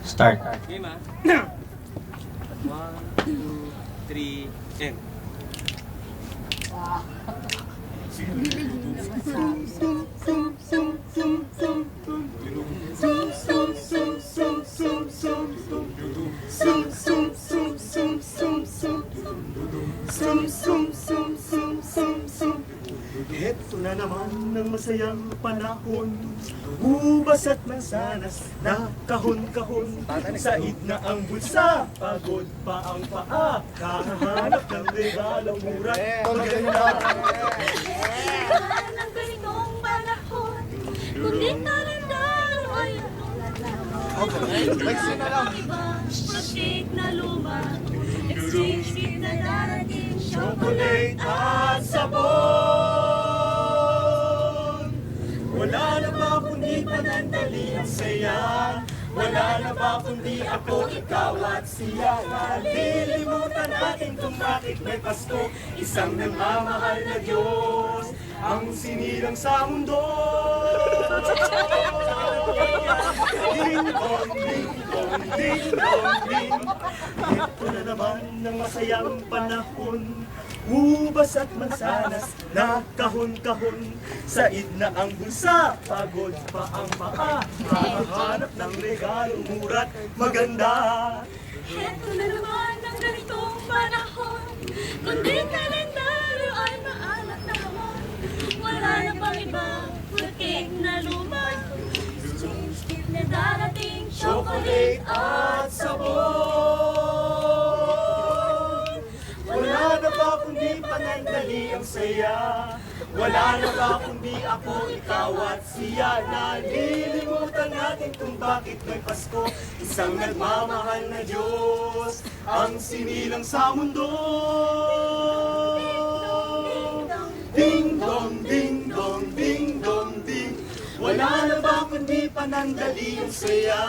Start. Game ah. 1, 2, 3, and. Heto na naman ng masayang panahon, ubas at mansanas na kahon-kahon. Said na ang bulsa, pagod pa ang paa, kahanap ng regalong mura. Maganda. Ng ganitong panahon, kundi kalendaro ay Plastic na luma, exchange gift na darating, Chocolate at sabon. Wala na ba kundi panandali ang saya? Wala na ba kundi ako, ikaw at siya? Nalilimutan natin kung bakit may Pasko. Isang nagmamahal na Diyos ang sinilang sa mundo. Ding dong, ding dong, ding dong, ding. Ito na naman ng masayang panahon, ubas at mansanas na kahon-kahon. Said na ang bulsa, pagod pa ang paa, hahanap ng regalong mura't maganda. Heto na naman ng ganitong panahon, kundi kalendaro ay maalat na hamon. Wala na pang iba, cake na luma, exchange gift na darating, Chocolate at sabon. Wala na ba kundi panandali ang saya? Wala na ba kundi ako, ikaw at siya? Nalilimutan natin kung bakit may Pasko. Isang nagmamahal na Diyos ang sinilang sa mundo. Ding dong, ding dong, ding dong, ding. Wala na ba kundi panandali ang saya?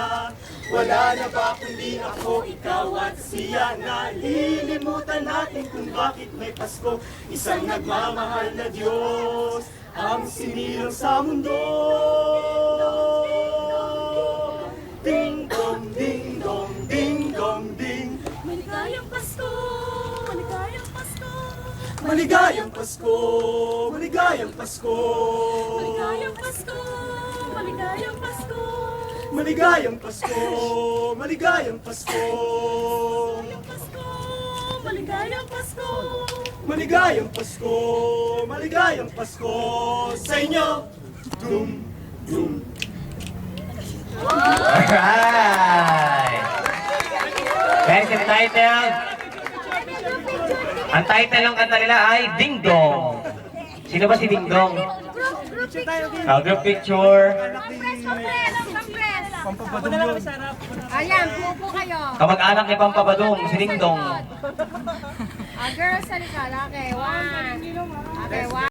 Wala na ba kundi ako, ikaw at siya? Nalilimutan natin kung bakit may Pasko. Isang nagmamahal na Diyos ang sinilang sa mundo. Ding dong, ding dong, ding dong, ding. Maligayang Pasko, maligayang Pasko, Maligayang Pasko, maligayang Pasko. maligayang Pasko, maligayang Pasko, Maligayang Pasko, maligayang Pasko. maligayang Pasko, Maligayang maligayang Pasko. Pasko, maligayang Pasko sa inyo. Dum, dum. Alright! Guys, yung title. Ang title ng kanta nila ay Ding Dong. Sino ba si Ding Dong? Group picture. Ayan, pupo kayo. Kamag-anak ni Pampabadong, si Ding Dong. Girls, halika. Okay, one. Okay, one.